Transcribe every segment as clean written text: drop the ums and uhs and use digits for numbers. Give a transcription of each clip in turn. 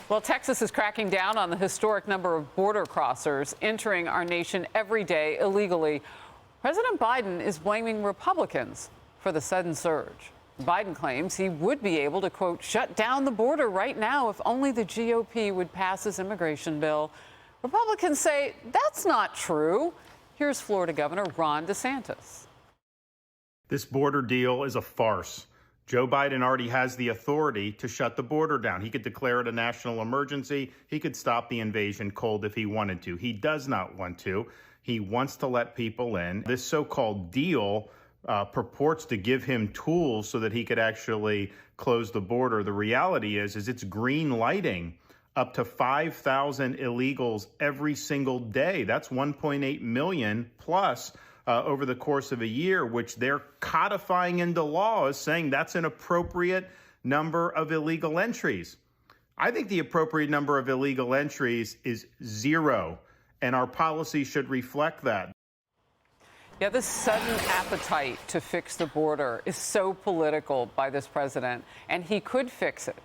Well, Texas is cracking down on the historic number of border crossers entering our nation every day illegally. President Biden is blaming Republicans for the sudden surge. Biden claims he would be able to, quote, shut down the border right now if only the GOP would pass his immigration bill. Republicans say that's not true. Here's Florida Governor Ron DeSantis. This border deal is a farce. Joe Biden already has the authority to shut the border down. He could declare it a national emergency. He could stop the invasion cold if he wanted to. He does not want to. He wants to let people in. This so-called deal purports to give him tools so that he could actually close the border. The reality is it's green lighting up to 5,000 illegals every single day. That's 1.8 million plus over the course of a year, which they're codifying into law as saying that's an appropriate number of illegal entries. I think the appropriate number of illegal entries is 0, and our policy should reflect that. Yeah, this sudden appetite to fix the border is so political by this president, and he could fix it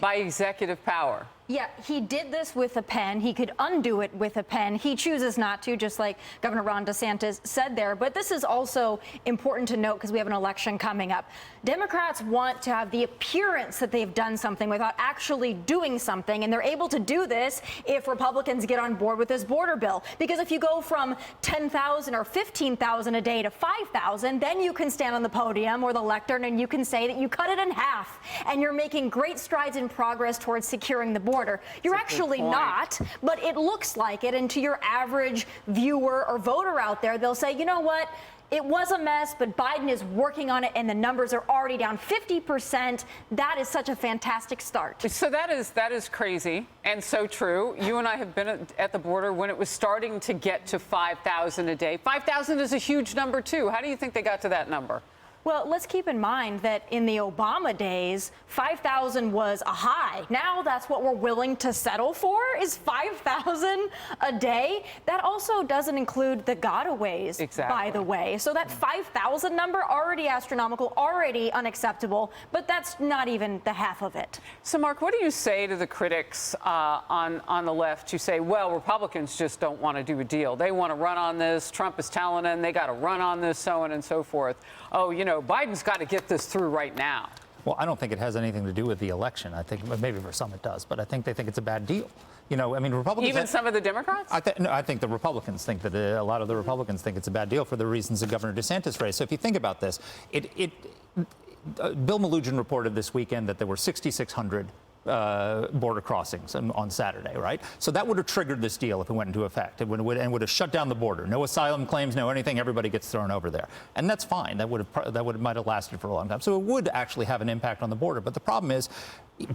by executive power. Yeah, he did this with a pen. He could undo it with a pen. He chooses not to, just like Governor Ron DeSantis said there. But this is also important to note because we have an election coming up. Democrats want to have the appearance that they've done something without actually doing something. And they're able to do this if Republicans get on board with this border bill. Because if you go from 10,000 or 15,000 a day to 5,000, then you can stand on the podium or the lectern and you can say that you cut it in half and you're making great strides in progress towards securing the border. You're actually not, but it looks like it. And to your average viewer or voter out there, they'll say, you know what? It was a mess, but Biden is working on it, and the numbers are already down 50%. That is such a fantastic start. So that is crazy and so true. You and I have been at the border when it was starting to get to 5,000 a day. 5,000 is a huge number, too. How do you think they got to that number? Well, let's keep in mind that in the Obama days, 5,000 was a high. Now that's what we're willing to settle for is 5,000 a day. That also doesn't include the gotaways, by the way. So that 5,000 number, already astronomical, already unacceptable, but that's not even the half of it. So, Mark, what do you say to the critics on the left who say, well, Republicans just don't want to do a deal. They want to run on this. Trump is telling them they got to run on this, so on and so forth. Oh, you know, Biden's got to get this through right now. Well, I don't think it has anything to do with the election. I think maybe for some it does, but I think they think it's a bad deal. You know, I mean, Republicans. Even some of the Democrats? I think the Republicans think that a lot of the Republicans think it's a bad deal for the reasons that Governor DeSantis raised. So if you think about this, Bill Malugin reported this weekend that there were 6,600 border crossings on Saturday, right? So that would have triggered this deal if it went into effect. It would have shut down the border. No asylum claims, no anything. Everybody gets thrown over there, and that's fine. Might have lasted for a long time. So it would actually have an impact on the border. But the problem is,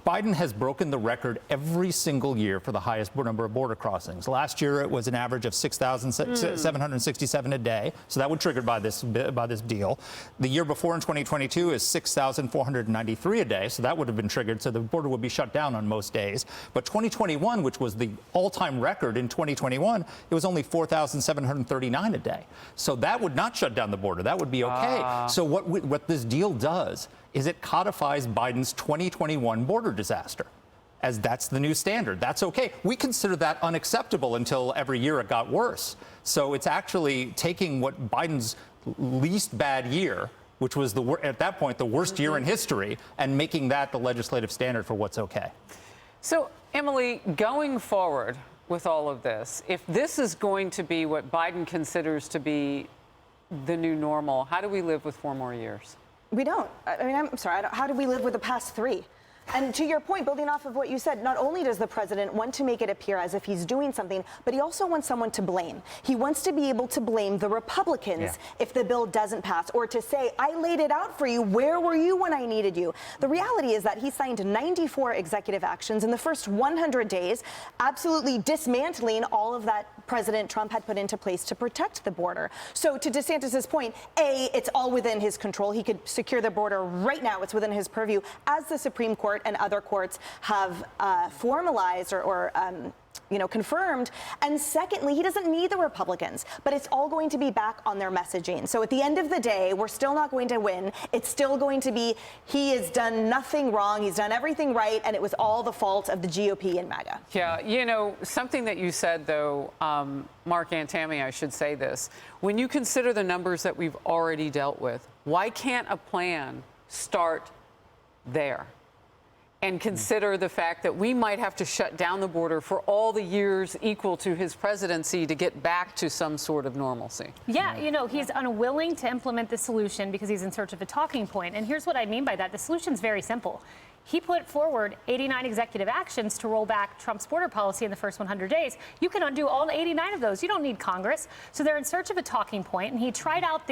Biden has broken the record every single year for the highest number of border crossings. Last year, it was an average of 6,767 a day. So that would be triggered by this deal. The year before in 2022 is 6,493 a day. So that would have been triggered. So the border would be shut down on most days. But 2021, which was the all-time record in 2021, it was only 4,739 a day. So that would not shut down the border. That would be okay. So what this deal does is it codifies Biden's 2021 border disaster, as that's the new standard. That's okay. We consider that unacceptable until every year it got worse. So it's actually taking what Biden's least bad year, which was at that point the worst year in history, and making that the legislative standard for what's okay. So, Emily, going forward with all of this, if this is going to be what Biden considers to be the new normal, how do we live with 4 more years? We don't. I mean, I'm sorry. How do we live with the past 3? And to your point, building off of what you said, not only does the president want to make it appear as if he's doing something, but he also wants someone to blame. He wants to be able to blame the Republicans if the bill doesn't pass, or to say, I laid it out for you. Where were you when I needed you? The reality is that he signed 94 executive actions in the first 100 days, absolutely dismantling all of that President Trump had put into place to protect the border. So to DeSantis's point, A, it's all within his control. He could secure the border right now. It's within his purview, as the Supreme Court and other courts have formalized or confirmed. And secondly, he doesn't need the Republicans, but it's all going to be back on their messaging. So at the end of the day, we're still not going to win. It's still going to be, he has done nothing wrong. He's done everything right. And it was all the fault of the GOP and MAGA. Yeah, something that you said, though, Mark Antami, I should say this. When you consider the numbers that we've already dealt with, why can't a plan start there and consider the fact that we might have to shut down the border for all the years equal to his presidency to get back to some sort of normalcy? Yeah, he's unwilling to implement the solution because he's in search of a talking point. And here's what I mean by that. The solution's very simple. He put forward 89 executive actions to roll back Trump's border policy in the first 100 days. You can undo all 89 of those. You don't need Congress. So they're in search of a talking point. And he tried out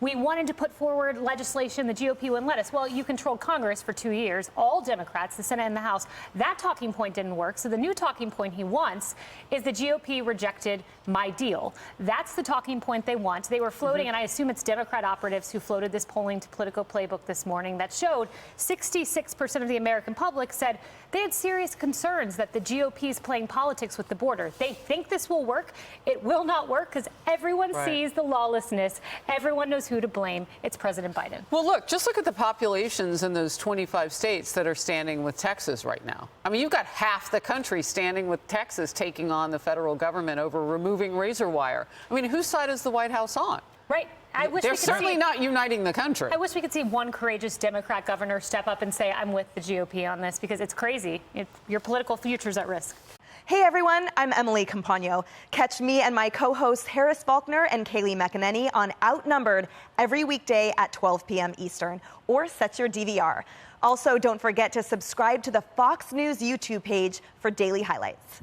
we wanted to put forward legislation, the GOP wouldn't let us. Well, you controlled Congress for 2 years, all Democrats, the Senate and the House. That talking point didn't work. So the new talking point he wants is the GOP rejected my deal. That's the talking point they want. They were floating, and I assume it's Democrat operatives who floated this polling to Politico Playbook this morning that showed 66% of the American public said they had serious concerns that the GOP is playing politics with the border. They think this will work. It will not work because everyone sees the lawlessness. Everyone knows who to blame. It's President Biden. Well, just look at the populations in those 25 states that are standing with Texas right now. I mean, you've got half the country standing with Texas taking on the federal government over removing razor wire. I mean, whose side is the White House on? Right. They're certainly not uniting the country. I wish we could see one courageous Democrat governor step up and say, I'm with the GOP on this, because it's crazy. Your political future's at risk. Hey everyone, I'm Emily Campagno. Catch me and my co-hosts Harris Faulkner and Kayleigh McEnany on Outnumbered every weekday at 12 p.m. Eastern, or set your DVR. Also, don't forget to subscribe to the Fox News YouTube page for daily highlights.